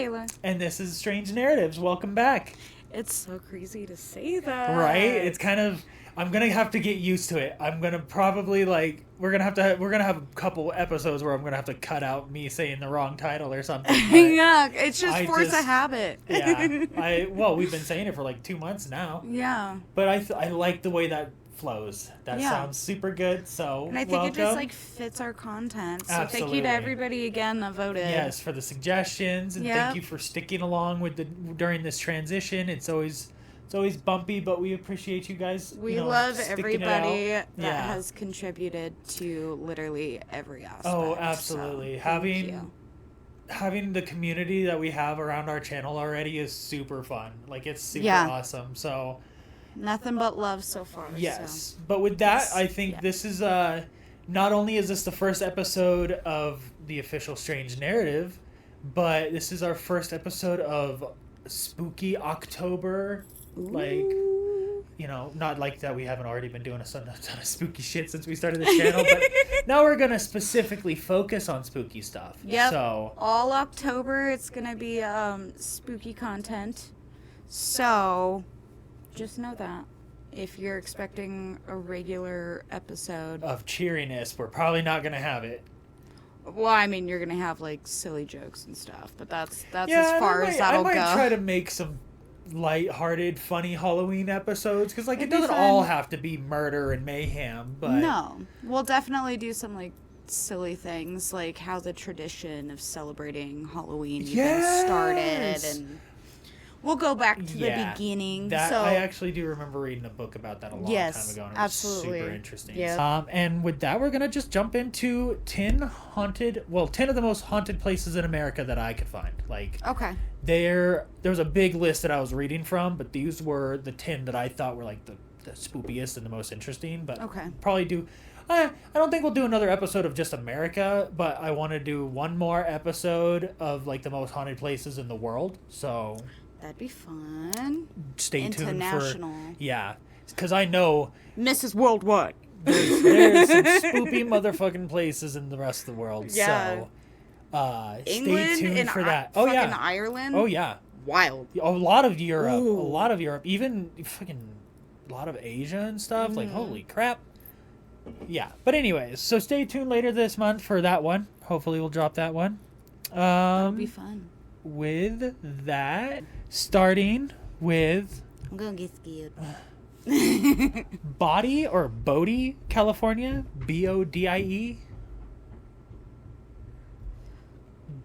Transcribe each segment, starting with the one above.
Kayla. And this is Strange Narratives. Welcome back. It's so crazy to say that. Right? It's kind of... I'm going to have to get used to it. I'm going to probably, like... We're going to have a couple episodes where I'm going to have to cut out me saying the wrong title or something. Yeah, it's just force a habit. Yeah. Well, we've been saying it for like 2 months now. Yeah. But I like the way that flows. That sounds super good. So and I think it just like fits our content. So Absolutely. thank you to everybody again that voted. Yes, for the suggestions, and thank you for sticking along with during this transition. It's always bumpy, but we appreciate you guys. We love everybody that has contributed to literally every aspect. Oh, absolutely. So, having the community that we have around our channel already is super fun. Like, it's super awesome. So nothing but love so far. Yes. So. But with that, I think this is not only is this the first episode of the official Strange Narrative, but this is our first episode of Spooky October. Ooh. Like, you know, not like that we haven't already been doing a ton of spooky shit since we started the channel, but now we're going to specifically focus on spooky stuff. Yep. So all October it's going to be spooky content. So just know that if you're expecting a regular episode of cheeriness, we're probably not going to have it. Well, I mean, you're going to have like silly jokes and stuff, but that's as far as that'll go. I might try to make some light-hearted, funny Halloween episodes, because like it doesn't all have to be murder and mayhem, but no, we'll definitely do some like silly things, like how the tradition of celebrating Halloween even started, and we'll go back to the beginning. I actually do remember reading a book about that a long time ago, and it was super interesting. And with that, we're gonna just jump into 10 of the most haunted places in America that I could find. Like, okay, there was a big list that I was reading from, but these were the 10 that I thought were like the spookiest and the most interesting. But probably do. I don't think we'll do another episode of just America, but I want to do one more episode of like the most haunted places in the world. So that'd be fun. Stay tuned for because I know Mrs. Worldwide. There's some spooky motherfucking places in the rest of the world. Yeah. So England, stay tuned for that. Ireland. Oh yeah. Wild. A lot of Europe. Even fucking a lot of Asia and stuff. Like, holy crap. Yeah. But anyways, so stay tuned later this month for that one. Hopefully we'll drop that one. That'll be fun. With that, starting with I'm gonna get scared. Bodie, California. BODIE.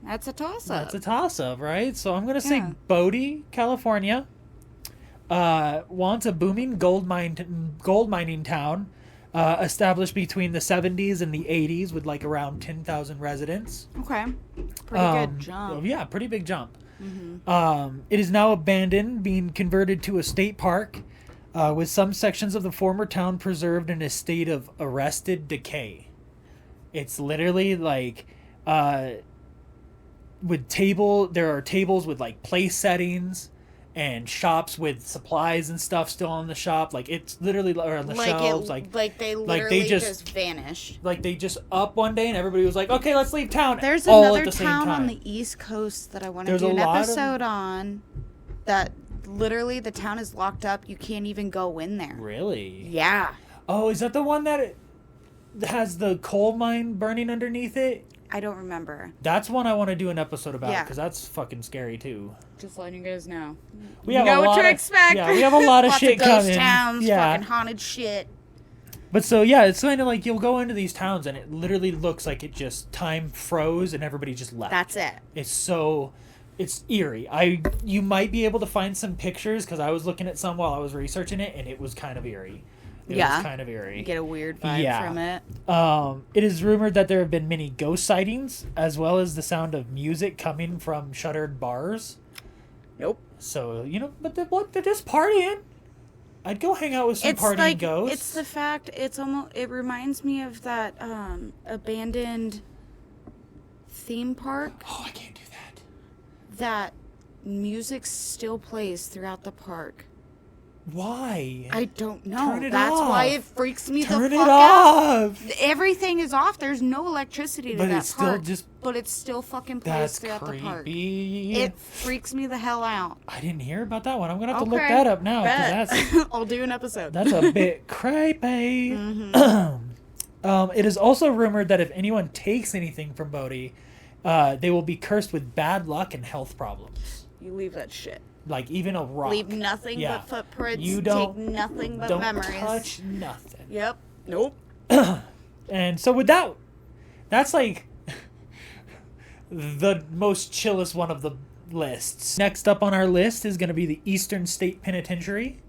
That's a toss-up. That's a toss-up, right? So I'm gonna say Bodie, California. Wants a booming gold mining town, established between the 70s and the 80s with like around 10,000 residents. Okay, pretty good jump. Yeah, pretty big jump. Mm-hmm. It is now abandoned, being converted to a state park, with some sections of the former town preserved in a state of arrested decay. It's literally like, there are tables with like place settings and shops with supplies and stuff still on the shop. Like, it's literally on the shelves. Like they literally just vanished. Like, they just up one day and everybody was like, okay, let's leave town. There's all another at the town same time. on the East Coast that I want to do an episode on that literally the town is locked up. You can't even go in there. Really? Yeah. Oh, is that the one that has the coal mine burning underneath it? I don't remember. That's one I want to do an episode about, because that's fucking scary too. Just letting you guys know. We have know what to expect. Yeah, we have a lot of shit coming. Ghost towns, fucking haunted shit. But so yeah, it's kind of like you'll go into these towns and it literally looks like it just time froze and everybody just left. That's it. It's eerie. You might be able to find some pictures because I was looking at some while I was researching it and it was kind of eerie. It was kind of eerie. You get a weird vibe from it. It is rumored that there have been many ghost sightings, as well as the sound of music coming from shuttered bars. Nope. So, but they're just partying. I'd go hang out with some partying ghosts. It's the fact, it reminds me of that abandoned theme park. Oh, I can't do that. That music still plays throughout the park. Why? I don't know. Turn it That's off. why it freaks me Turn the it fuck off. out. Everything is off. There's no electricity to But that it's still park. just. But it's still fucking plays That's throughout the park. creepy. It freaks me the hell out. I didn't hear about that one. I'm gonna have to look that up now because that's. I'll do an episode. That's a bit creepy. Mm-hmm. It is also rumored that if anyone takes anything from Bodhi, they will be cursed with bad luck and health problems. You leave that shit. Like even a rock. Leave nothing but footprints. You don't take nothing but don't memories. touch nothing. Yep. Nope. And so with that, that's like the most chillest one of the lists. Next up on our list is going to be the Eastern State Penitentiary.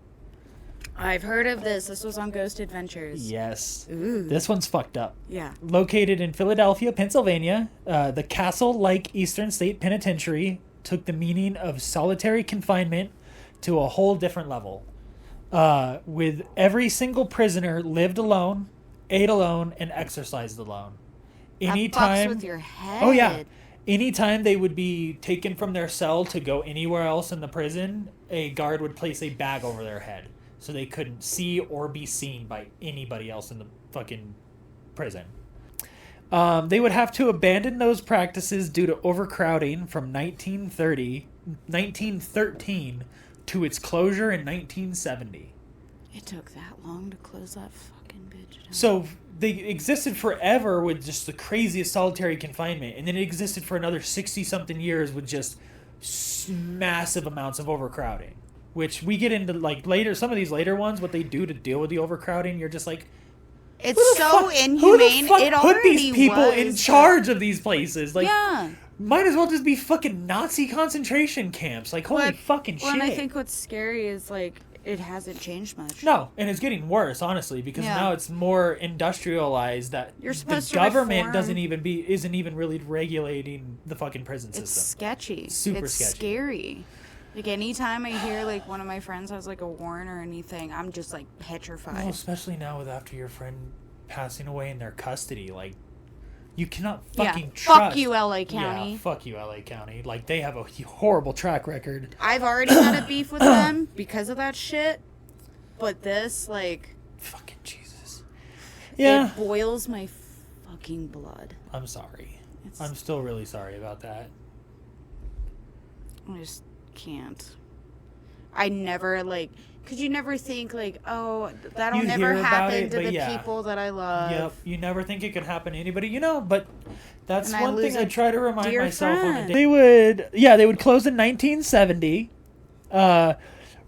I've heard of this. This was on Ghost Adventures. Yes. Ooh. This one's fucked up. Yeah. Located in Philadelphia, Pennsylvania, the castle-like Eastern State Penitentiary took the meaning of solitary confinement to a whole different level. With every single prisoner lived alone, ate alone, and exercised alone. Anytime. That fucks with your head. Oh, yeah. Anytime they would be taken from their cell to go anywhere else in the prison, a guard would place a bag over their head so they couldn't see or be seen by anybody else in the fucking prison. They would have to abandon those practices due to overcrowding from 1913 to its closure in 1970. It took that long to close that fucking bitch down. So they existed forever with just the craziest solitary confinement, and then it existed for another 60-something years with just massive amounts of overcrowding. Which we get into like later, some of these later ones, what they do to deal with the overcrowding, you're just like, it's so inhumane. Who the fuck it put these people was, in charge of these places? Like, yeah. Might as well just be fucking Nazi concentration camps. Like, holy fucking shit. And I think what's scary is, like, it hasn't changed much. No, and it's getting worse, honestly, because now it's more industrialized that the government isn't even really regulating the fucking prison system. It's sketchy. It's super it's sketchy. Scary. Like, anytime I hear, like, one of my friends has, like, a warrant or anything, I'm just, like, petrified. Well, especially now with after your friend passing away in their custody, like, you cannot fucking trust. Fuck you, LA County. Yeah, fuck you, LA County. Like, they have a horrible track record. I've already had a beef with them because of that shit. But this, like... Fucking Jesus. Yeah. It boils my fucking blood. I'm sorry. I'm still really sorry about that. I just can't. I never, like... Because you never think, like, oh, that'll never happen to the people that I love. Yep. You never think it could happen to anybody, you know, but that's one thing I try to remind myself on a day. They would close in 1970.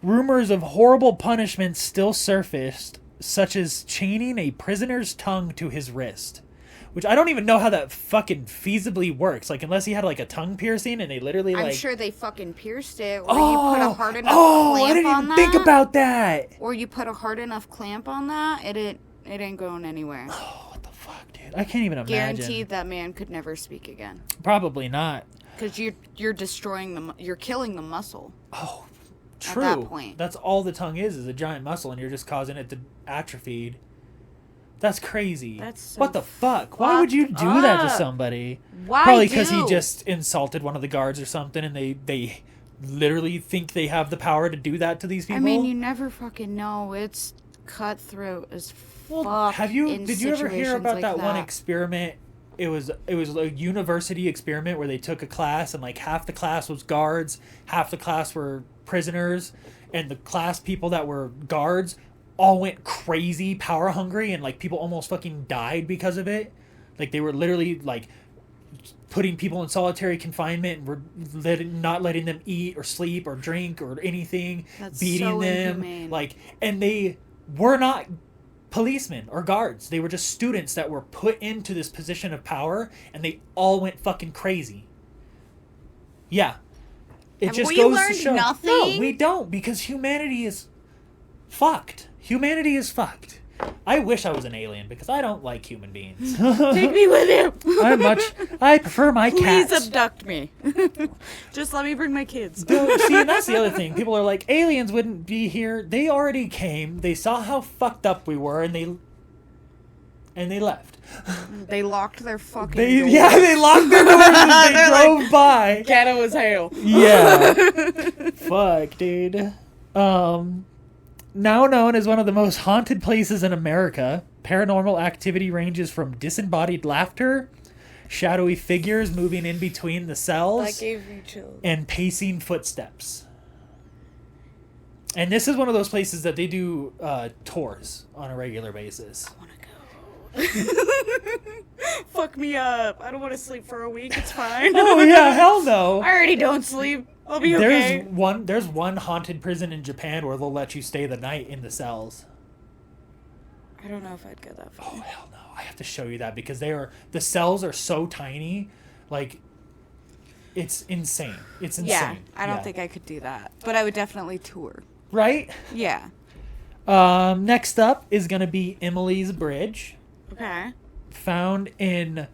Rumors of horrible punishments still surfaced, such as chaining a prisoner's tongue to his wrist. Which I don't even know how that fucking feasibly works. Like, unless he had, like, a tongue piercing and they literally, like... I'm sure they fucking pierced it. Or you put a hard enough clamp on that. I didn't even think about that. Or you put a hard enough clamp on that, it ain't going anywhere. Oh, what the fuck, dude? I can't even imagine. Guaranteed that man could never speak again. Probably not. Because you're destroying you're killing the muscle. Oh, true. At that point. That's all the tongue is a giant muscle, and you're just causing it to atrophy. That's crazy. That's so what the fuck? Why would you do that to somebody? Why? Probably because he just insulted one of the guards or something, and they literally think they have the power to do that to these people. I mean, you never fucking know. It's cutthroat as fuck. Did you ever hear about that one experiment? It was a university experiment where they took a class and like half the class was guards, half the class were prisoners, and the class people that were guards all went crazy, power hungry, and like people almost fucking died because of it. Like they were literally like putting people in solitary confinement and were not letting them eat or sleep or drink or anything. That's beating so them inhumane. like, and they were not policemen or guards. They were just students that were put into this position of power, and they all went fucking crazy. Yeah, it just goes to show. Nothing? No, we don't, because humanity is fucked. Humanity is fucked. I wish I was an alien because I don't like human beings. Take me with you. I prefer my cats. Please abduct me. Just let me bring my kids. See, and that's the other thing. People are like, aliens wouldn't be here. They already came. They saw how fucked up we were, and they left. They locked their fucking doors. Yeah, they locked their doors as they drove by. Ghetto as hell. Yeah. Fuck, dude. Now known as one of the most haunted places in America, paranormal activity ranges from disembodied laughter, shadowy figures moving in between the cells, that gave me chills, and pacing footsteps. And this is one of those places that they do tours on a regular basis. I want to go. Fuck me up. I don't want to sleep for a week. It's fine. Oh yeah, hell no. I already don't sleep. I'll be okay. There's one haunted prison in Japan where they'll let you stay the night in the cells. I don't know if I'd go that far. Oh hell no. I have to show you that because the cells are so tiny, like it's insane. It's insane. Yeah, I don't think I could do that, but I would definitely tour. Right? Yeah. Next up is going to be Emily's Bridge. Okay. Found in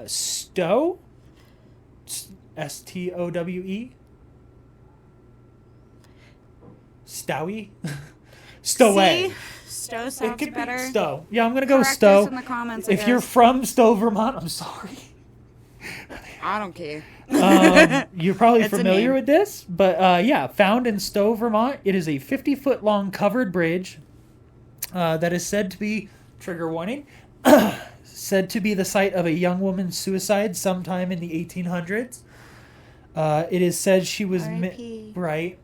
Stowe. S-T-O-W-E. Stowe. Stowe. Stowe sounds better. Be Stowe. Yeah, I'm going to go with Correct Stowe. us in the comments, if you're from Stowe, Vermont, I'm sorry. I don't care. You're probably familiar with this, but yeah, found in Stowe, Vermont. It is a 50-foot long covered bridge that is said to be, trigger warning, said to be the site of a young woman's suicide sometime in the 1800s. It is said she was right.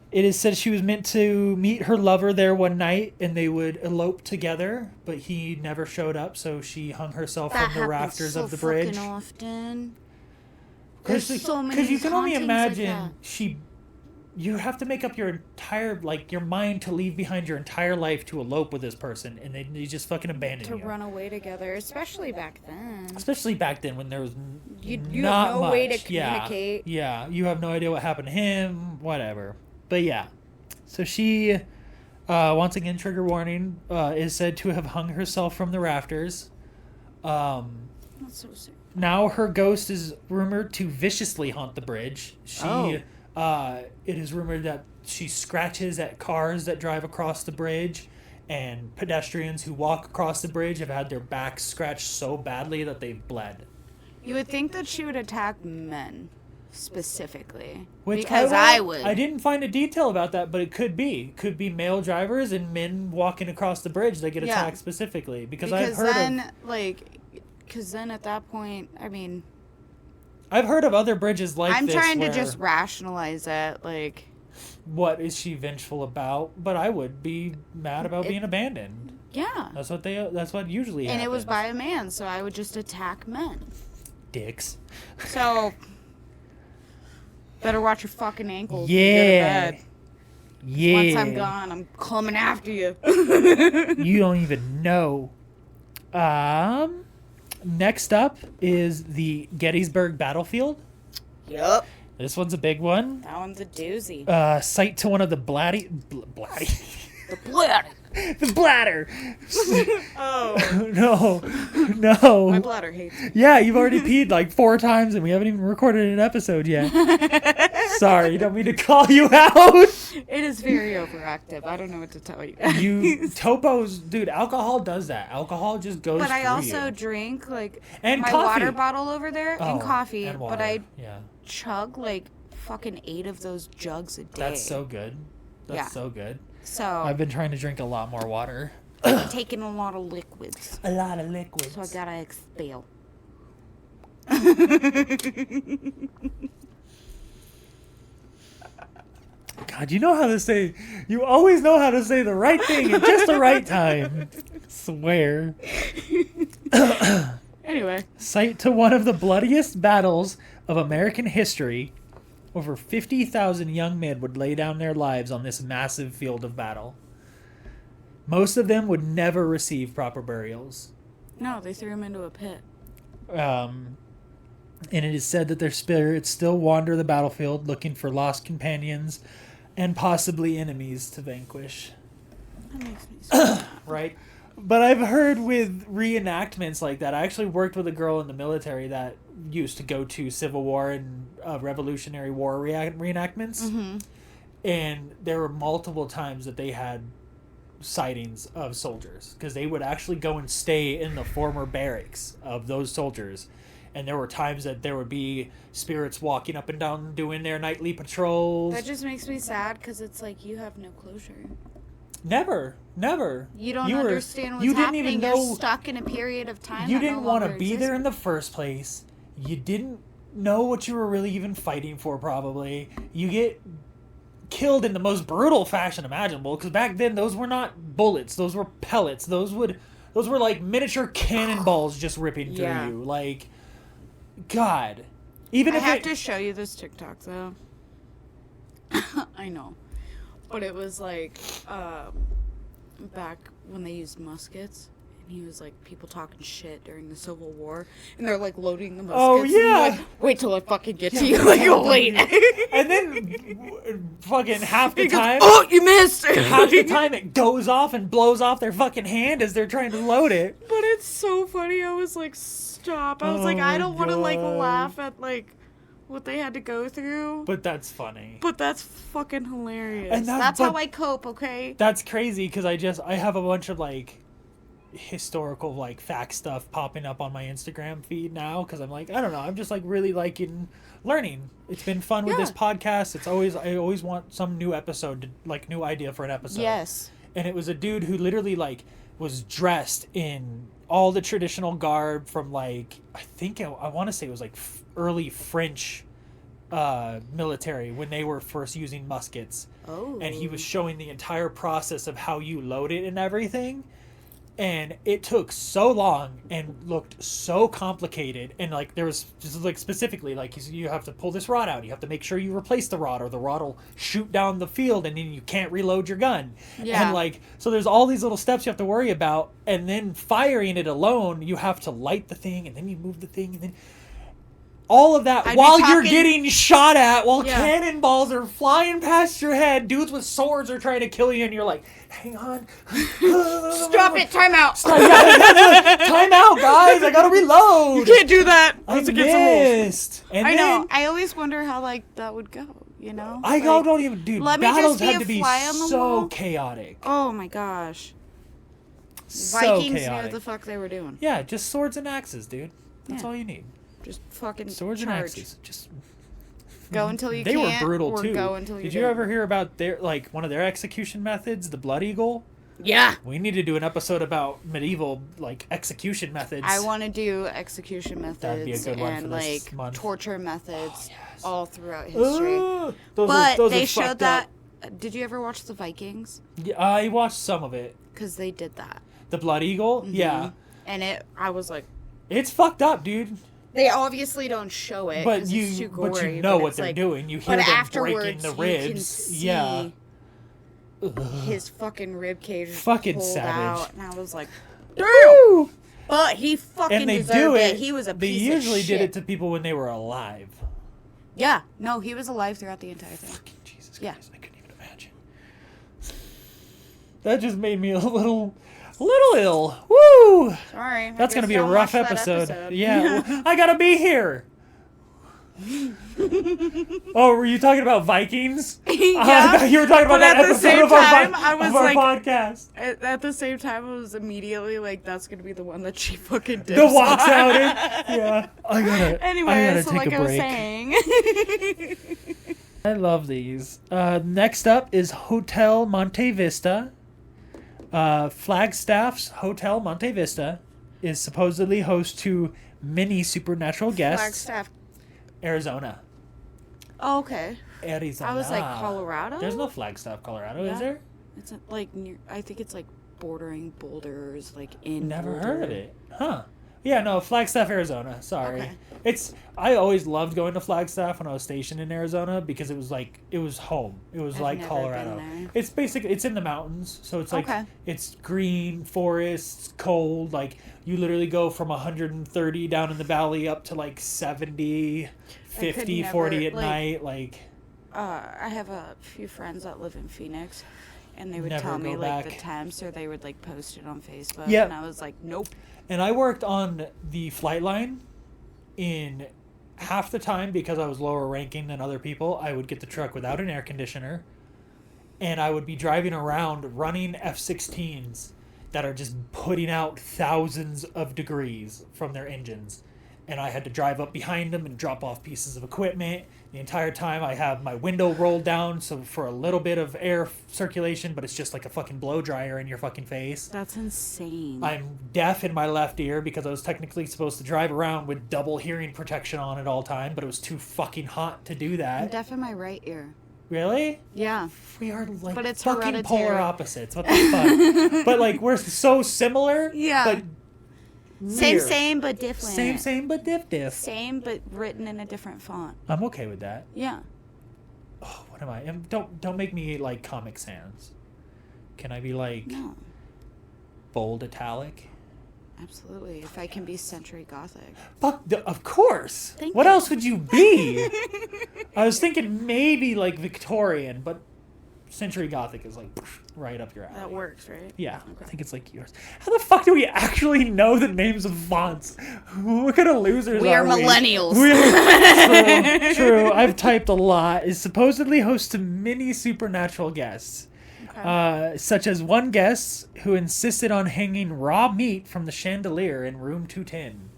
It is said she was meant to meet her lover there one night, and they would elope together, but he never showed up, so she hung herself from the rafters of the bridge. That happens so fucking often. Because so many you can only imagine like you have to make up your entire, like, your mind to leave behind your entire life to elope with this person, and they just fucking abandon you. To run away together, especially back then. Especially back then when there was you not have no much. way to communicate. Yeah, you have no idea what happened to him, whatever. But yeah, so she, once again, trigger warning, is said to have hung herself from the rafters. That's so sick. Now her ghost is rumored to viciously haunt the bridge. It is rumored that she scratches at cars that drive across the bridge, and pedestrians who walk across the bridge have had their backs scratched so badly that they've bled. You would think that she would attack men specifically. Which because I would. I didn't find a detail about that, but it could be. Could be male drivers and men walking across the bridge that get attacked specifically. Because I've heard Because then at that point, I mean... I've heard of other bridges like this. I'm trying to just rationalize it, like... What is she vengeful about? But I would be mad about being abandoned. Yeah. That's what usually happens. And it was by a man, so I would just attack men. Dicks. So... better watch your fucking ankles. Yeah. Yeah. Once I'm gone, I'm coming after you. You don't even know. Next up is the Gettysburg Battlefield. Yep. This one's a big one. That one's a doozy. Site to one of the The bladder. The bladder. Oh. No. My bladder hates me. Yeah, you've already peed like 4 times and we haven't even recorded an episode yet. Sorry, don't mean to call you out. It is very overactive. I don't know what to tell you. Topos, dude, alcohol does that. Alcohol just goes But I through also you. drink and my coffee. water bottle over there and coffee. And water. But I yeah. chug fucking 8 of those jugs a day. That's so good. That's so good. So I've been trying to drink a lot more water. Taking a lot of liquids. A lot of liquids. So I gotta expel. God, you know how to say... You always know how to say the right thing at just the right time. Swear. Anyway. Site to one of the bloodiest battles of American history. Over 50,000 young men would lay down their lives on this massive field of battle. Most of them would never receive proper burials. No, they threw them into a pit. And it is said that their spirits still wander the battlefield looking for lost companions and possibly enemies to vanquish. That makes me sad. Right? But I've heard with reenactments like that. I actually worked with a girl in the military that used to go to Civil War and Revolutionary War reenactments. Mm-hmm. And there were multiple times that they had sightings of soldiers because they would actually go and stay in the former barracks of those soldiers. and there were times that there would be spirits walking up and down doing their nightly patrols. That just makes me sad because it's like you have no closure. Never. You don't understand what's happening. Even know, you're stuck in a period of time. You didn't want to be there in the first place. You didn't know what you were really even fighting for, probably. You get killed in the most brutal fashion imaginable, because back then those were not bullets. Those were pellets. Those were like miniature cannonballs just ripping through you. Like, God. Even if I have to show you this TikTok, though. I know. But it was like, back when they used muskets, and he was like, people talking shit during the Civil War, and they're like loading the muskets. Oh, yeah! Like, wait till I fucking get to you. Like, wait. And then, fucking half the time... Goes, oh, you missed! Half the time it goes off and blows off their fucking hand as they're trying to load it. But it's so funny. I was like, stop. I was like, I don't want to, like, laugh at, like, what they had to go through. But that's funny. But that's fucking hilarious. And that's how I cope, okay? That's crazy, because I have a bunch of, like, historical, like, fact stuff popping up on my Instagram feed now, because I'm like, I don't know, I'm just, like, really liking learning. It's been fun with this podcast. I always want some new episode, like, new idea for an episode. Yes. And it was a dude who literally, like, was dressed in all the traditional garb from, like, I want to say it was, like, early French military when they were first using muskets. Oh. And he was showing the entire process of how you load it and everything. And it took so long and looked so complicated. And, like, there was just, like, specifically, like, you have to pull this rod out. You have to make sure you replace the rod, or the rod will shoot down the field and then you can't reload your gun. Yeah. And, like, so there's all these little steps you have to worry about. And then firing it alone, you have to light the thing, and then you move the thing, and then... all of that while you're getting shot at, while cannonballs are flying past your head, dudes with swords are trying to kill you, and you're like, hang on. Stop it, time out. Time out, guys, I gotta reload. You can't do that. I missed. I know. I always wonder how, like, that would go, you know? I like, don't even, dude, battles had to be so chaotic. Oh my gosh. So Vikings chaotic. knew what the fuck they were doing. Yeah, just swords and axes, dude. That's all you need. Just fucking swords charge. and axes. Just go until you they can't. They were brutal or too. Go until you Did you ever hear about their, like, one of their execution methods, the Blood Eagle? Yeah. We need to do an episode about medieval, like, execution methods. I want to do execution methods. That'd be a good one and for this like month. Torture methods all throughout history. Those they are showed that. Did you ever watch the Vikings? Yeah, I watched some of it. Because they did that. The Blood Eagle? Mm-hmm. Yeah. And I was like, it's fucked up, dude. They obviously don't show it, but it's too gory, but you know what they're doing. You hear them breaking the ribs. You can see his fucking rib cage fucking pulled savage. Out, and I was like, damn! But he fucking and they deserved do it. He was a They piece usually of shit. did it to people when they were alive. Yeah, no, he was alive throughout the entire thing. Fucking Jesus Christ, I couldn't even imagine. That just made me a little ill. Woo! Sorry. That's going to be a rough episode. Yeah. Well, I got to be here. Oh, were you talking about Vikings? Yeah. You were talking about that episode of our podcast. At the same time, I was immediately like, that's going to be the one that she fucking did. The walks out in? Yeah. Anyway, so like I was saying. I love these. Next up is Hotel Monte Vista. Flagstaff's Hotel Monte Vista is supposedly host to many supernatural guests. Flagstaff, Arizona. Oh, okay. Arizona. I was like, Colorado? There's no Flagstaff, Colorado, is there? It's like near. I think it's like bordering Boulders, like in. Never Boulder. heard of it. Huh. Yeah, no, Flagstaff, Arizona. Sorry. Okay. I always loved going to Flagstaff when I was stationed in Arizona because it was home. It was like Colorado. It's basically, it's in the mountains. So it's like, it's green, forests, cold. Like, you literally go from 130 down in the valley up to like 70, 50, 40 at night. Like, I have a few friends that live in Phoenix. And they would tell me, like, the temps, or they would, like, post it on Facebook. Yep. And I was like, nope. And I worked on the flight line in half the time because I was lower ranking than other people. I would get the truck without an air conditioner. And I would be driving around running F-16s that are just putting out thousands of degrees from their engines. and I had to drive up behind him and drop off pieces of equipment. The entire time I have my window rolled down so for a little bit of air circulation, but it's just like a fucking blow dryer in your fucking face. That's insane. I'm deaf in my left ear because I was technically supposed to drive around with double hearing protection on at all time, but it was too fucking hot to do that. I'm deaf in my right ear. Really? Yeah. We are like but it's fucking hereditary. polar opposites. What the fuck? But like we're so similar. Yeah. But Same, but different. Same, but diff. Same, but written in a different font. I'm okay with that. Yeah. Oh, what am I? Don't make me like Comic Sans. Can I be like bold italic? Absolutely. If I can be Century Gothic. Fuck, of course. Thank what you. else would you be? I was thinking maybe like Victorian, but Century Gothic is like right up your alley. That works, right? Yeah, Okay. I think it's like yours. How the fuck do we actually know the names of fonts? What kind of losers We are millennials. True. I've typed a lot. Is supposedly host to many supernatural guests. Okay. Such as one guest who insisted on hanging raw meat from the chandelier in room 210.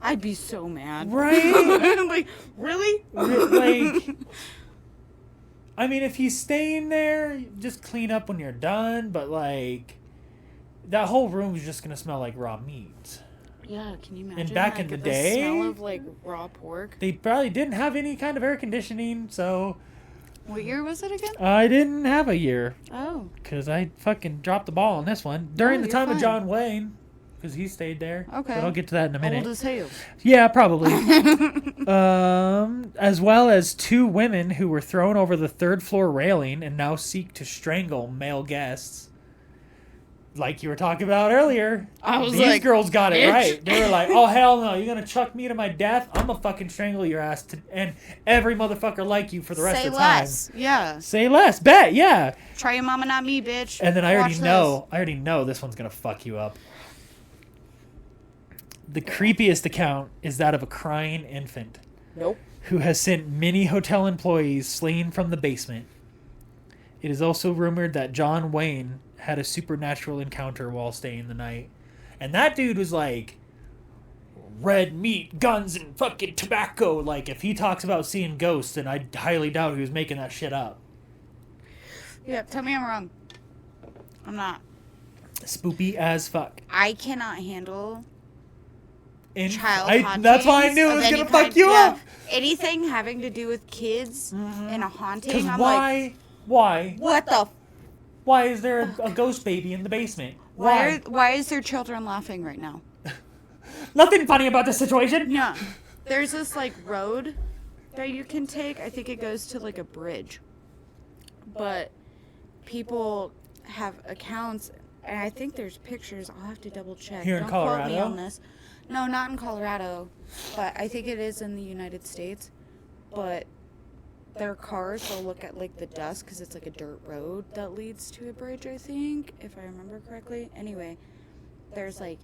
I'd be so mad. Right? Like, really? Like, I mean, if he's staying there, just clean up when you're done. But like, that whole room is just gonna smell like raw meat. Yeah, can you imagine? And back in the day, the smell of like raw pork. They probably didn't have any kind of air conditioning, so What year was it again? I didn't have a year Oh. because I fucking dropped the ball on this one during the you're time of fine. John Wayne. Because he stayed there. Okay. But I'll get to that in a minute. Old as hell. Yeah, probably. As well as 2 women who were thrown over the 3rd floor railing and now seek to strangle male guests. Like you were talking about earlier. I was These like, girls got it bitch. right. They were like, oh, hell no. You're going to chuck me to my death? I'm going to fucking strangle your ass. And every motherfucker like you for the rest Say of the time. less. Yeah. Say less. Bet, yeah. Try your mama, not me, bitch. And then I Watch already know this one's going to fuck you up. The creepiest account is that of a crying infant. Nope. Who has sent many hotel employees fleeing from the basement. It is also rumored that John Wayne had a supernatural encounter while staying the night. And that dude was like, red meat, guns, and fucking tobacco. Like, if he talks about seeing ghosts, then I highly doubt he was making that shit up. Yeah, tell me I'm wrong. I'm not. Spoopy as fuck. I cannot handle child That's why I knew it was going to fuck you up. Anything having to do with kids and a haunting, Because I'm like, why? what the Why is there a ghost baby in the basement? Why is there children laughing right now? Nothing funny about this situation. No. There's this like road that you can take. I think it goes to like a bridge. But people have accounts, and I think there's pictures. I'll have to double check. Here in Don't quote me Colorado? on this. No, not in Colorado, but I think it is in the United States. But their cars will look at like the dust because it's like a dirt road that leads to a bridge, I think, if I remember correctly. Anyway, there's like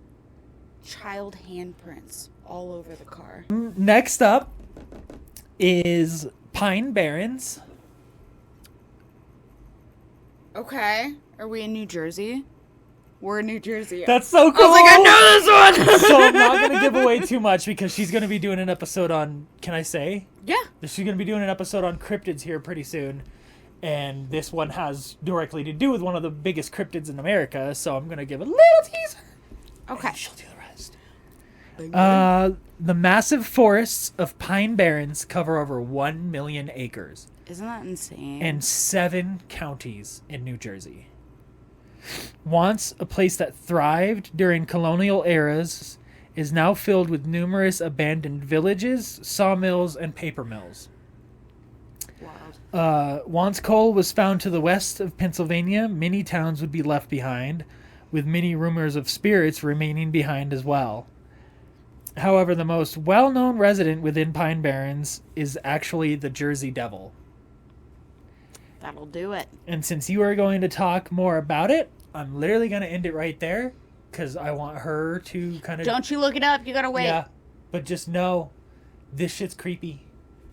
child handprints all over the car. Next up is Pine Barrens. Okay. Are we in New Jersey? We're in New Jersey. That's so cool. I was like, I know this one! So I'm not going to give away too much because she's going to be doing an episode on, can I say? Yeah. She's going to be doing an episode on cryptids here pretty soon. And this one has directly to do with one of the biggest cryptids in America. So I'm going to give a little teaser. Okay. And she'll do the rest. The massive forests of Pine Barrens cover over 1 million acres. Isn't that insane? And 7 counties in New Jersey. Once a place that thrived during colonial eras, is now filled with numerous abandoned villages, sawmills, and paper mills. Wild. Once coal was found to the west of Pennsylvania, many towns would be left behind, with many rumors of spirits remaining behind as well. However, the most well-known resident within Pine Barrens is actually the Jersey Devil. That'll do it. And since you are going to talk more about it, I'm literally going to end it right there because I want her to kind of... Don't you look it up. You gotta wait. Yeah, but just know this shit's creepy.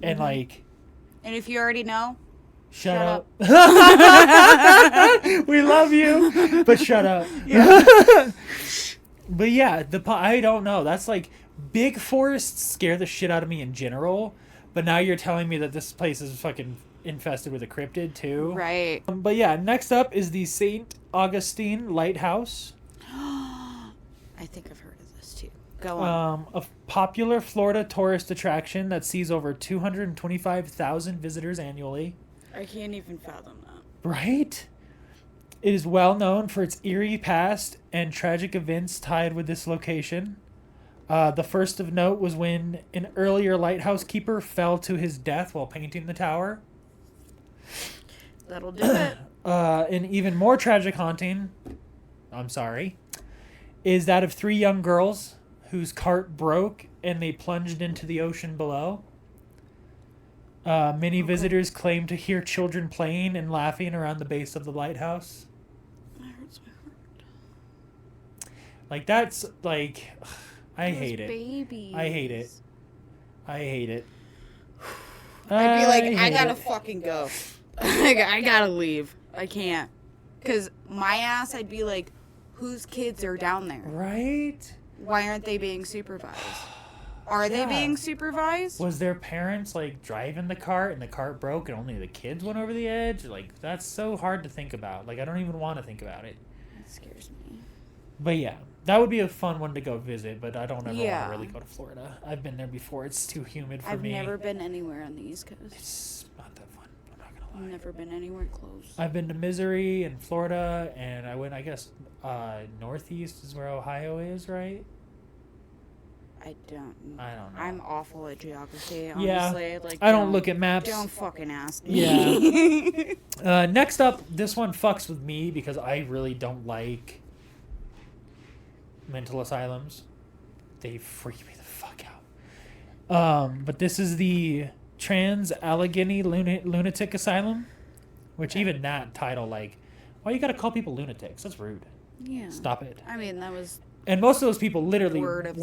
And like... And if you already know, Shut up. We love you, but shut up. Yeah. But yeah, I don't know. That's like big forests scare the shit out of me in general, but now you're telling me that this place is fucking infested with a cryptid too. Right. But yeah, next up is the St. Augustine Lighthouse. I think I've heard of this too. Go on. A popular Florida tourist attraction that sees over 225,000 visitors annually. I can't even fathom that. Right? It is well known for its eerie past and tragic events tied with this location. The first of note was when an earlier lighthouse keeper fell to his death while painting the tower. That'll do it. An even more tragic haunting, I'm sorry, is that of 3 young girls whose cart broke and they plunged into the ocean below. Many visitors claim to hear children playing and laughing around the base of the lighthouse. That hurts my heart. Like, that's, like, I Those hate it. Babies. I hate it. I hate it. I'd be like, I hate gotta it. fucking go. I gotta leave. I can't. Because my ass, I'd be like, whose kids are down there? Right? Why aren't they being supervised? Are they being supervised? Was their parents, like, driving the cart and the cart broke and only the kids went over the edge? Like, that's so hard to think about. Like, I don't even want to think about it. That scares me. But yeah, that would be a fun one to go visit, but I don't ever want Yeah. to really go to Florida. I've been there before. It's too humid for I've me. never been anywhere on the East Coast. It's not that fun. I'm not going to I've lie. never been anywhere close. I've been to Missouri and Florida, and I went, I guess, Northeast is where Ohio is, right? I don't know. I don't know. I'm awful at geography, honestly. Yeah, Like, I don't look at maps. Don't fucking ask me. Yeah. Next up, this one fucks with me because I really don't like mental asylums. They freak me the fuck out. But this is the Trans-Allegheny Lunatic Asylum, which even that title, like, why you gotta call people lunatics? That's rude. Yeah. Stop it. I mean, that was And most of those people literally word of the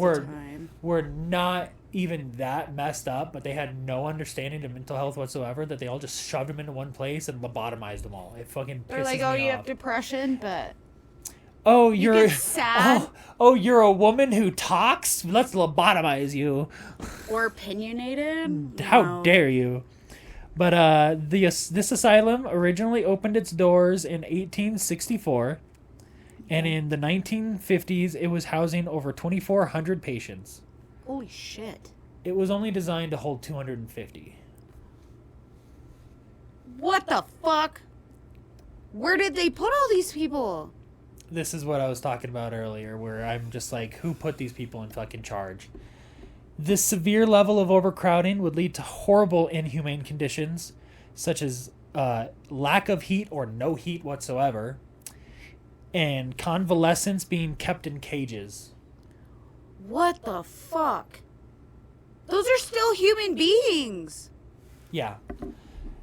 were time. not even that messed up, but they had no understanding of mental health whatsoever, that they all just shoved them into one place and lobotomized them all. It fucking pisses They're like, me oh, off. you have depression, but Oh, you you're get sad Oh, you're a woman who talks? Let's lobotomize you. or opinionated. How No. dare you? But this asylum originally opened its doors in 1864, and in the 1950s it was housing over 2,400 patients. Holy shit. It was only designed to hold 250. What the fuck? Where did they put all these people? This is what I was talking about earlier, where I'm just like, who put these people in fucking charge? This severe level of overcrowding would lead to horrible inhumane conditions, such as lack of heat or no heat whatsoever, and convalescents being kept in cages. What the fuck? Those are still human beings. Yeah.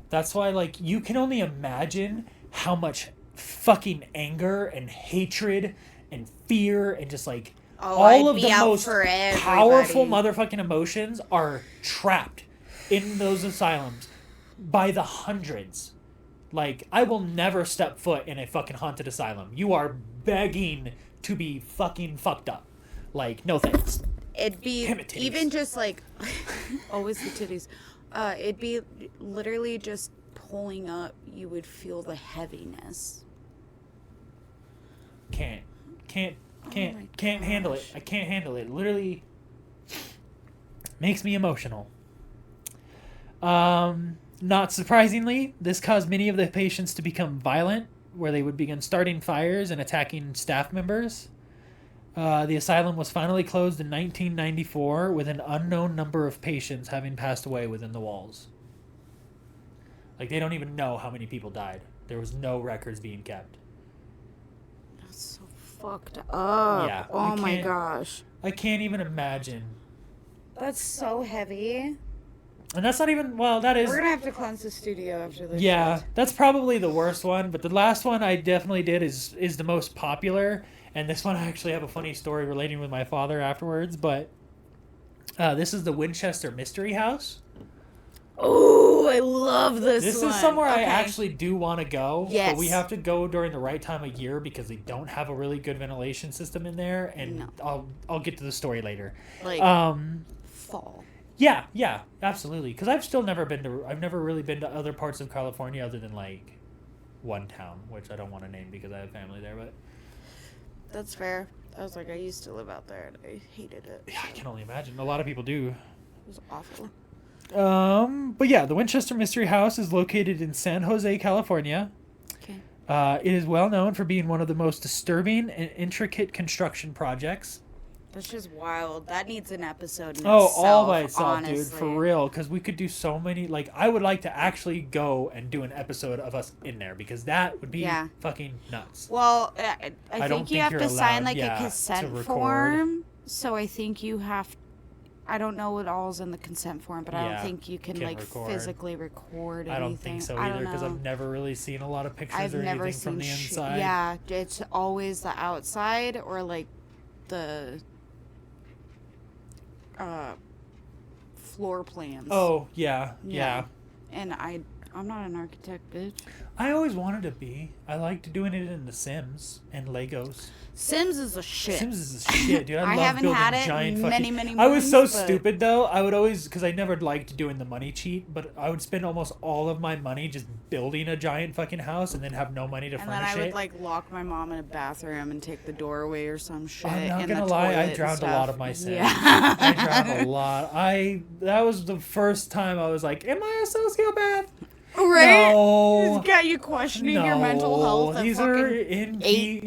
That's why, like, you can only imagine how much fucking anger and hatred and fear and just, like, all I'd of be the out most for everybody. powerful motherfucking emotions are trapped in those asylums by the hundreds. Like, I will never step foot in a fucking haunted asylum. You are begging to be fucking fucked up. Like, no thanks. It'd be Damn it, titties. even just like always the titties. It'd be literally just pulling up. You would feel the heaviness. Can't Oh my handle it. gosh. I can't handle it. Literally makes me emotional. Not surprisingly, this caused many of the patients to become violent, where they would begin starting fires and attacking staff members. The asylum was finally closed in 1994, with an unknown number of patients having passed away within the walls. Like, they don't even know how many people died. There was no records being kept. That's so fucked up. Yeah, Oh I my can't- gosh. I can't even imagine. That's so heavy. And that's not even, well, that is... We're gonna have to cleanse the studio after this. Yeah, shit. that's probably the worst one, but the last one I definitely did is the most popular, and this one I actually have a funny story relating with my father afterwards, but this is the Winchester Mystery House. Oh, I love this This one. is somewhere I actually do want to go. Yes. But we have to go during the right time of year because they don't have a really good ventilation system in there. And I'll get to the story later. Like, fall. Yeah, absolutely. Because I've never really been to other parts of California other than like one town, which I don't want to name because I have family there. But that's fair. I was like, I used to live out there and I hated it. Yeah, I can only imagine. A lot of people do. It was awful. But yeah, the Winchester Mystery House is located in San Jose, California. Okay. It is well known for being one of the most disturbing and intricate construction projects. That's just wild. That needs an episode in itself, all by itself, honestly. dude, for real. Because we could do so many. Like, I would like to actually go and do an episode of us in there because that would be fucking nuts. Well, I think you have to sign like a consent form. So I think you have. I don't know what all's in the consent form, but I don't think you can like physically record anything. I don't think so either because I've never really seen a lot of pictures or anything from the inside. Yeah, it's always the outside or like the floor plans. Oh, yeah. And I'm not an architect, bitch. I always wanted to be. I liked doing it in The Sims and Legos. Sims is a shit. Sims is a shit, dude. I love haven't building had it giant many fucking... I was so but... stupid, though. I would always... Because I never liked doing the money cheat, but I would spend almost all of my money just building a giant fucking house and then have no money to furnish it. And then I would, like, lock my mom in a bathroom and take the door away or some shit. I'm not gonna lie, I drowned a lot of my Sims. Yeah. I drowned a lot. That was the first time I was like, am I a sociopath? Right? No. It's got you questioning your mental health. These are these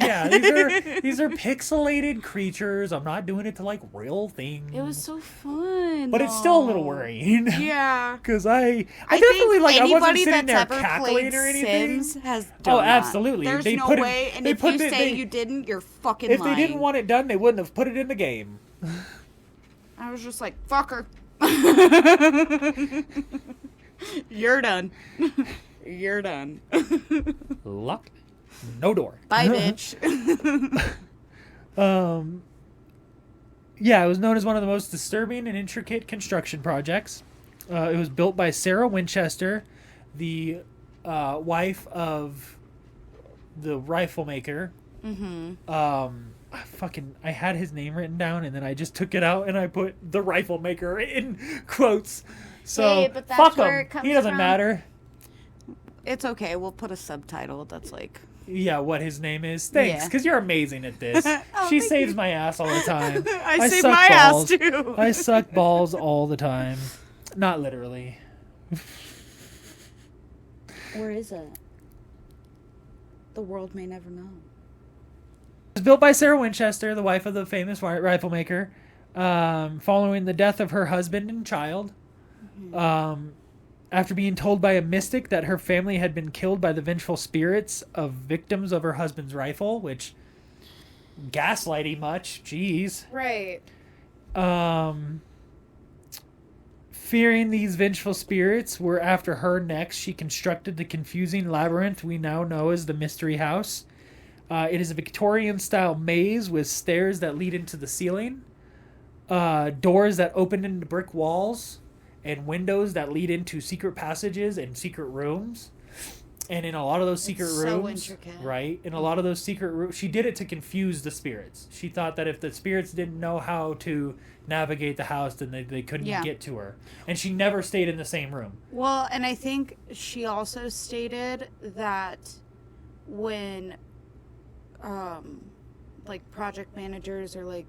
are pixelated creatures. I'm not doing it to like real things. It was so fun. But it's still a little worrying. Yeah. Because I definitely like I wasn't sitting there ever cackling or anything. Sims has done oh, absolutely. That. There's they no put way. It, and they if put you it, say they, you didn't, you're fucking if lying. They didn't want it done, they wouldn't have put it in the game. I was just like, fucker. You're done. You're done. Lock. No door. Bye, bitch. Yeah, it was known as one of the most disturbing and intricate construction projects. It was built by Sarah Winchester, the wife of the rifle maker. Mm-hmm. I had his name written down and then I just took it out and I put the rifle maker in quotes. So but that's fuck where him. it comes He doesn't from. matter. It's okay. We'll put a subtitle that's like... Yeah, what his name is. Thanks, because you're amazing at this. She saves my ass all the time. I save my balls. ass too. I suck balls all the time. Not literally. Where is it? The world may never know. It was built by Sarah Winchester, the wife of the famous rifle maker, following the death of her husband and child. Mm-hmm. After being told by a mystic that her family had been killed by the vengeful spirits of victims of her husband's rifle, which gaslighty much, jeez. Right. Fearing these vengeful spirits were after her next, she constructed the confusing labyrinth we now know as the Mystery House. It is a Victorian-style maze with stairs that lead into the ceiling, doors that open into brick walls, and windows that lead into secret passages and secret rooms. And in a lot of those secret rooms, so intricate. Right? In a lot of those secret rooms, she did it to confuse the spirits. She thought that if the spirits didn't know how to navigate the house, then they couldn't get to her. And she never stayed in the same room. Well, and I think she also stated that when, like, project managers or, like,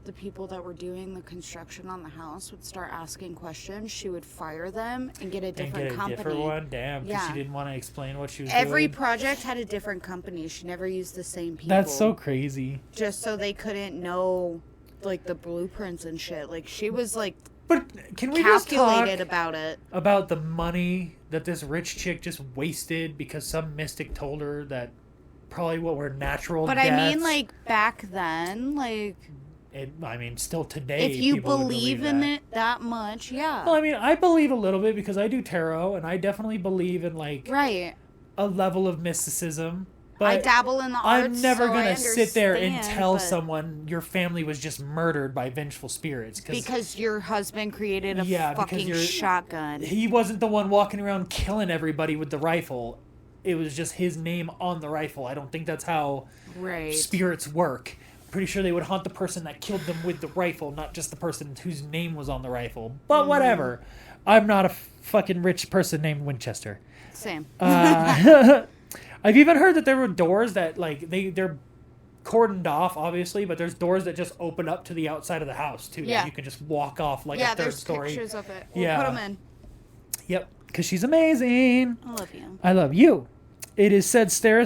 the people that were doing the construction on the house would start asking questions, she would fire them and get a different company. Different one? Damn, because she didn't want to explain what she was doing. Every project had a different company. She never used the same people. That's so crazy. Just so they couldn't know, like, the blueprints and shit. Like, she was, like, but can we just talk about it? About the money that this rich chick just wasted because some mystic told her that probably what were natural deaths. But I mean, like, back then, like... still today, if you people believe in it that much, yeah. Well, I mean, I believe a little bit because I do tarot, and I definitely believe in, like, right, a level of mysticism. But I dabble in the arts. I'm never so gonna sit there and tell but... someone your family was just murdered by vengeful spirits because your husband created a fucking shotgun. He wasn't the one walking around killing everybody with the rifle. It was just his name on the rifle. I don't think that's how spirits work. I'm pretty sure they would haunt the person that killed them with the rifle, not just the person whose name was on the rifle. But whatever. I'm not a fucking rich person named Winchester. Same. I've even heard that there were doors that, like, they're cordoned off, obviously, but there's doors that just open up to the outside of the house, too. Yeah. That you can just walk off like a third story. Yeah, there's pictures of it. We'll put them in. Yep, because she's amazing. I love you. I love you. It is said Sarah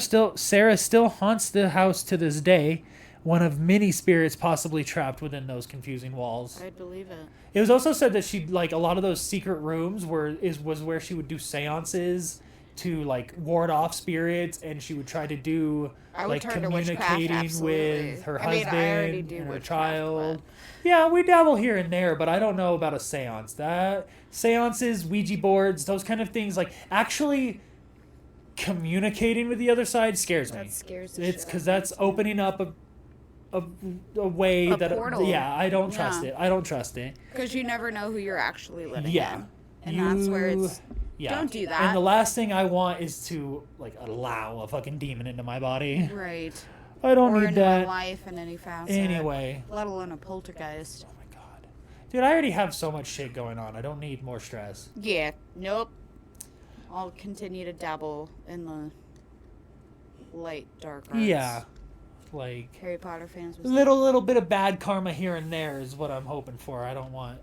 still haunts the house to this day, one of many spirits possibly trapped within those confusing walls. I'd believe it. It was also said that she, like, a lot of those secret rooms was where she would do seances to, like, ward off spirits, and she would try to do communicating with her husband and her child. But... Yeah, we dabble here and there, but I don't know about a seance. Seances, Ouija boards, those kind of things, like, actually communicating with the other side scares me. That scares me. It's because that's opening up a way a portal. I don't trust it. I don't trust it. Because you never know who you're actually living in. And that's where it's... Yeah. Don't do that. And the last thing I want is to, like, allow a fucking demon into my body. Right. I don't need that. Or in my life in any facet. Anyway. Let alone a poltergeist. Oh, my God. Dude, I already have so much shit going on. I don't need more stress. Yeah. Nope. I'll continue to dabble in the light, dark arts. Yeah. Like... Harry Potter fans. Little bit of bad karma here and there is what I'm hoping for. I don't want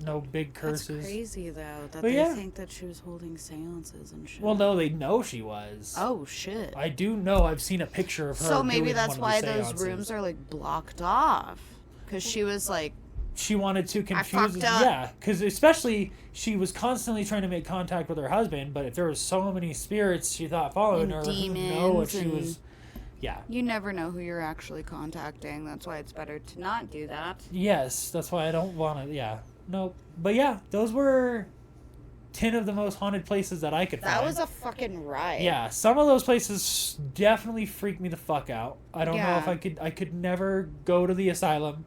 no big curses. That's crazy, though, that they think that she was holding seances and shit. Well, no, they know she was. Oh, shit. I do know. I've seen a picture of her. So maybe that's why those rooms are, like, blocked off. Because she was, like... She wanted to confuse... Yeah, because especially she was constantly trying to make contact with her husband, but if there was so many spirits she thought following her, who knows what she was... Yeah. You never know who you're actually contacting. That's why it's better to not do that. Yes, that's why I don't want to. Yeah. Nope. But yeah, those were 10 of the most haunted places that I could find. That was a fucking ride. Yeah, some of those places definitely freaked me the fuck out. I don't know if I could never go to the asylum.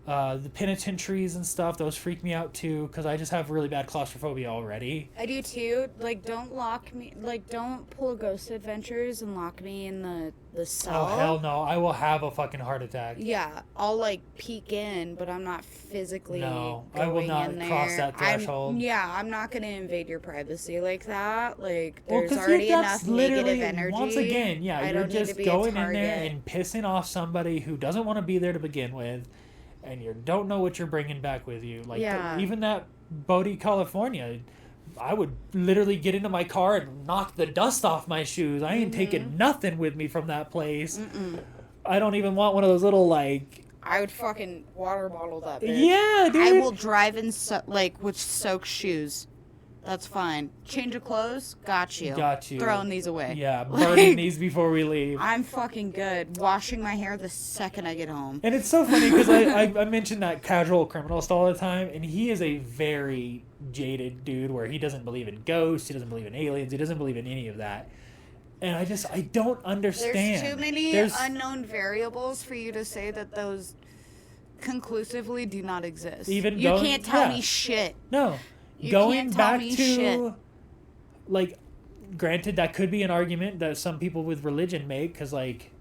The penitentiaries and stuff, those freak me out too, because I just have really bad claustrophobia already. I do too. Like, don't lock me, like, don't pull Ghost Adventures and lock me in the cell. Oh, hell no. I will have a fucking heart attack. Yeah, I'll, like, peek in, but I'm not physically going I will not cross that threshold. I'm not going to invade your privacy like that. Like, there's already enough negative energy. Once again, you're just going in there and pissing off somebody who doesn't want to be there to begin with. And you don't know what you're bringing back with you. Like, even that Bodie, California, I would literally get into my car and knock the dust off my shoes. I ain't taking nothing with me from that place. I don't even want one of those little, like... I would fucking water bottle that bitch. Yeah, dude. I will drive in, with soaked shoes. That's fine. Change of clothes? Got you. Throwing these away. Yeah, burning these before we leave. I'm fucking good. Washing my hair the second I get home. And it's so funny because I mentioned that casual criminalist all the time, and he is a very jaded dude where he doesn't believe in ghosts, he doesn't believe in aliens, he doesn't believe in any of that. And I don't understand. There's too many unknown variables for you to say that those conclusively do not exist. You can't tell me shit. No. Going back to, like, granted, that could be an argument that some people with religion make, because, like,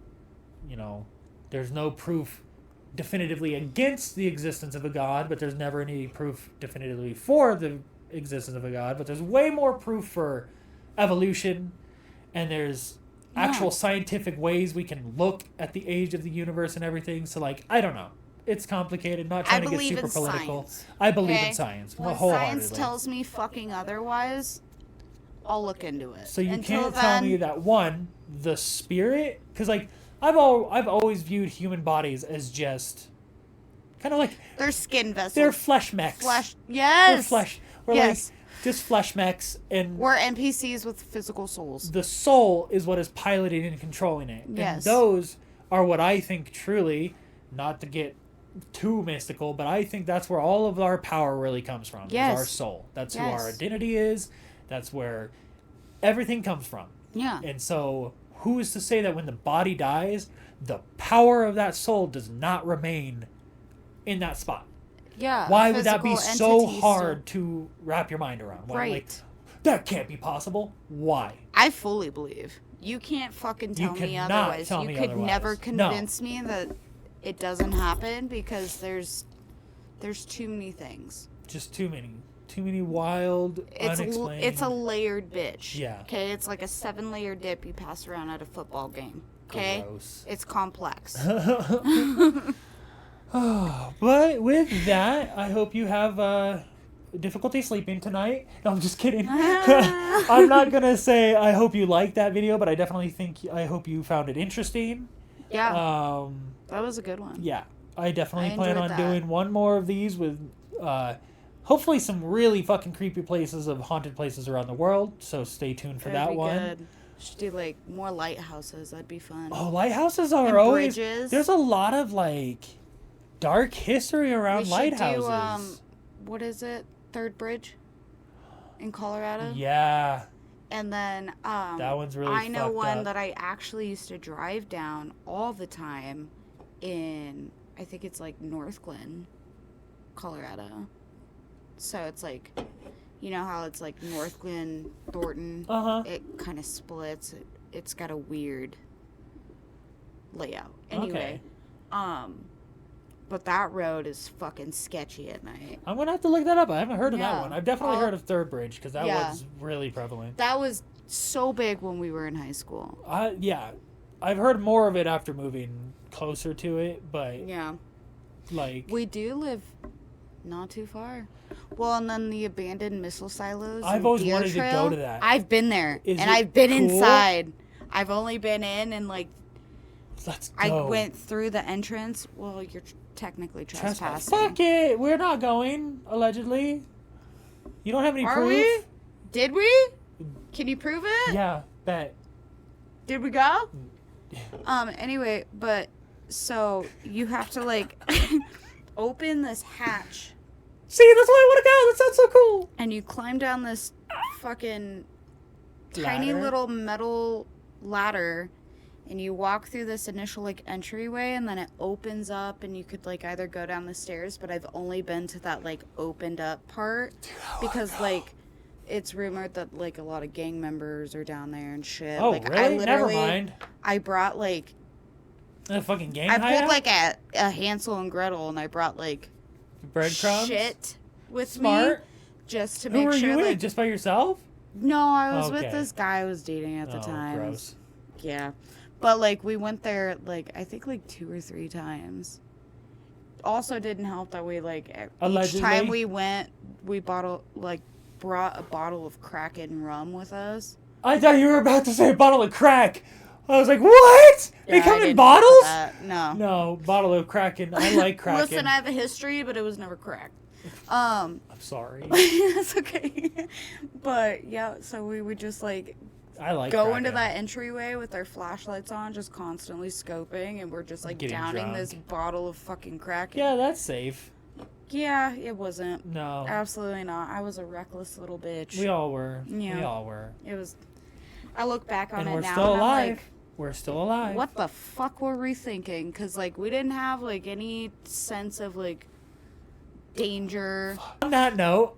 you know, there's no proof definitively against the existence of a god, but there's never any proof definitively for the existence of a god, but there's way more proof for evolution, and there's actual scientific ways we can look at the age of the universe and everything, so, like, I don't know. It's complicated. Not trying to get super political. Science. I believe in science. When science tells me fucking otherwise, I'll look into it. So you can't tell me that, one, the spirit, because, like, I've always viewed human bodies as just kind of like they're skin vessels. They're flesh mechs. Yes. We're flesh. We're like just flesh mechs, and we're NPCs with physical souls. The soul is what is piloting and controlling it. Yes. And those are what I think truly, not to get too mystical, but I think that's where all of our power really comes from. Yes. Is our soul. That's who our identity is. That's where everything comes from. Yeah. And so, who is to say that when the body dies, the power of that soul does not remain in that spot? Yeah. Why would that be so hard to wrap your mind around? Why, right. Like, that can't be possible. Why? I fully believe. You can't fucking tell me otherwise. You could never convince me that it doesn't happen because there's too many things. Just too many. Too many wild, unexplained... It's a layered bitch. Yeah. Okay? It's like a 7-layer dip you pass around at a football game. Okay? Gross. It's complex. But with that, I hope you have difficulty sleeping tonight. No, I'm just kidding. I'm not going to say I hope you liked that video, but I hope you found it interesting. Yeah. That was a good one. Yeah. I definitely plan on doing one more of these with hopefully some really fucking creepy places of haunted places around the world. So stay tuned for that one. Good. Should do like more lighthouses. That'd be fun. Oh, lighthouses are always... Bridges. There's a lot of like dark history around lighthouses. What is it? Third Bridge in Colorado? Yeah. And then that one's really I know one up. that I actually used to drive down all the time in, I think it's like Northglenn, Colorado. So it's like, you know how it's like Northglenn, Thornton? Uh-huh. It kind of splits. It's got a weird layout. Anyway, but that road is fucking sketchy at night. I'm going to have to look that up. I haven't heard of that one. I've definitely heard of Third Bridge because that one's really prevalent. That was so big when we were in high school. Yeah. I've heard more of it after moving closer to it, but... Yeah. Like... We do live not too far. Well, and then the abandoned missile silos. I've always wanted to go to that. I've been there. I've been inside. I've only been in and like... Let's go. I went through the entrance. Well, you're technically trespassing. Fuck it. We're not going, allegedly. You don't have any proof? Are we? Did we? Can you prove it? Yeah, bet. Did we go? Anyway, but so you have to like open this hatch. See, that's why I want to go. That sounds so cool. And you climb down this fucking tiny little metal ladder. And you walk through this initial, like, entryway, and then it opens up, and you could, like, either go down the stairs, but I've only been to that, like, opened up part. Because, like, it's rumored that, like, a lot of gang members are down there and shit. Oh, like, really? Never mind. I brought, like... A fucking gang I pulled, like, a Hansel and Gretel, and I brought, like... breadcrumbs? Shit with me. Just to make sure, Who were you like... in? Just by yourself? No, I was with this guy I was dating at the time. Gross. Yeah. But, like, we went there, like, I think, like, 2 or 3 times. Also didn't help that we, like, allegedly? Each time we went, we brought a bottle of Kraken rum with us. I thought you were about to say a bottle of crack. I was like, what? Yeah, they come in bottles? No. No, bottle of Kraken. I like Kraken. Listen, I have a history, but it was never crack. I'm sorry. That's okay. But, yeah, so we would just, like... I like go Kraken. into that entryway with our flashlights on, just constantly scoping, and we're just like downing this bottle of fucking Kraken. Yeah, that's safe. Yeah, it wasn't. No. Absolutely not. I was a reckless little bitch. We all were. Yeah. We all were. It was... I look back on and it now, we're still and alive. I'm like... We're still alive. What the fuck were we thinking? Because, like, we didn't have, like, any sense of, like, danger. On that note,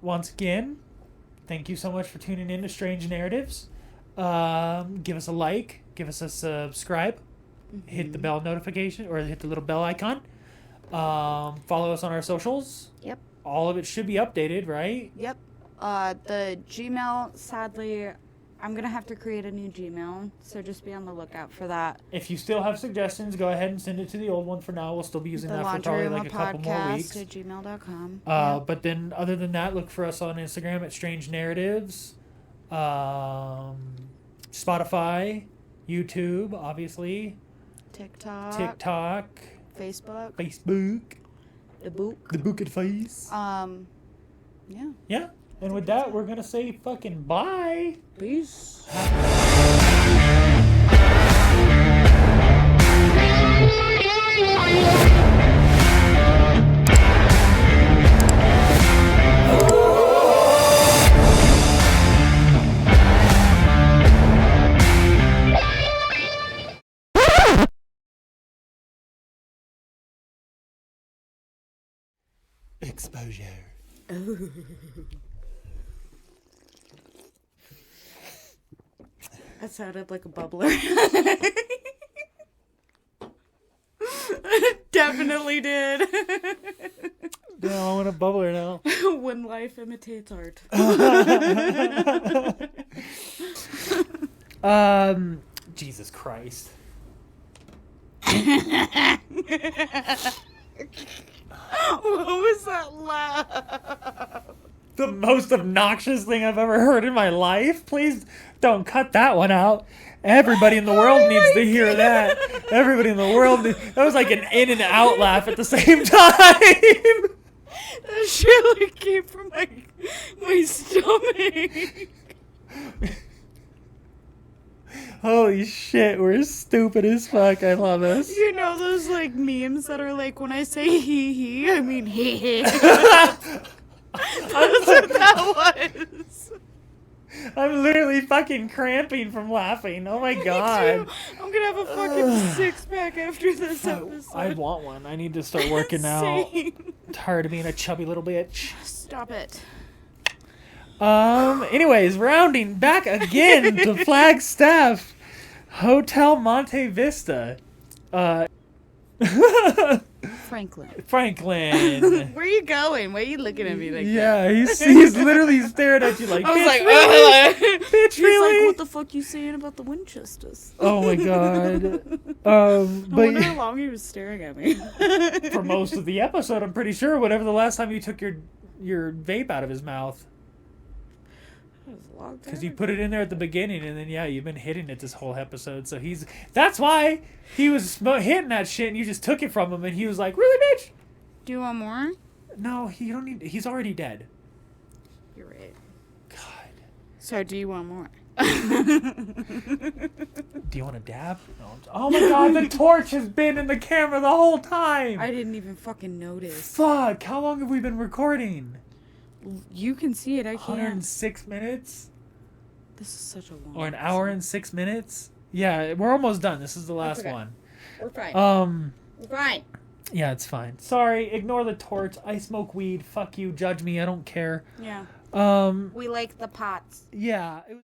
once again... Thank you so much for tuning in to Strange Narratives. Give us a like. Give us a subscribe. Mm-hmm. Hit the bell notification or hit the little bell icon. Follow us on our socials. Yep. All of it should be updated, right? Yep. The Gmail, sadly, I'm going to have to create a new Gmail, so just be on the lookout for that. If you still have suggestions, go ahead and send it to the old one for now. We'll still be using that for probably like a couple more weeks. At gmail.com. But then other than that, look for us on Instagram at Strange Narratives. Spotify, YouTube, obviously. TikTok. Facebook. The book. The book and face. Yeah. Yeah. And with that, we're going to say fucking bye. Peace. exposure. That sounded like a bubbler. Definitely did. No, I want a bubbler now. When life imitates art. Jesus Christ. What was that laugh? The most obnoxious thing I've ever heard in my life. Please don't cut that one out. Everybody in the world needs to hear that. Everybody in the world. That was like an in and out laugh at the same time. That shit like came from my stomach. Holy shit, we're stupid as fuck. I love us. You know those like memes that are like when I say hee I mean hee hee. That's what that was. I'm literally fucking cramping from laughing. Oh my god. I'm gonna have a fucking six pack after this episode. I want one. I need to start working out. Tired of being a chubby little bitch. Stop it. Anyways, rounding back again to Flagstaff Hotel Monte Vista. Franklin. Franklin. Where are you going? Why are you looking at me like that? Yeah, he's literally staring at you like, I was bitch, like, really? Bitch, He's really? like, what the fuck you saying about the Winchesters? Oh my god. I But wonder how long he was staring at me. for most of the episode, I'm pretty sure, whatever the last time you took your vape out of his mouth. Because you put it in there at the beginning, and then, yeah, you've been hitting it this whole episode. So that's why he was hitting that shit, and you just took it from him, and he was like, really, bitch? Do you want more? No, you don't need, he's already dead. You're right. God. So, do you want more? Do you want to dab? No. Oh my god, the torch has been in the camera the whole time! I didn't even fucking notice. Fuck, how long have we been recording? You can see it, I can't. 106 minutes? This is such a long Or an hour and 6 minutes? Yeah, we're almost done. This is the last one. We're fine. We're fine. Yeah, it's fine. Sorry, ignore the torch. I smoke weed. Fuck you. Judge me. I don't care. Yeah. Um. We like the pots. Yeah.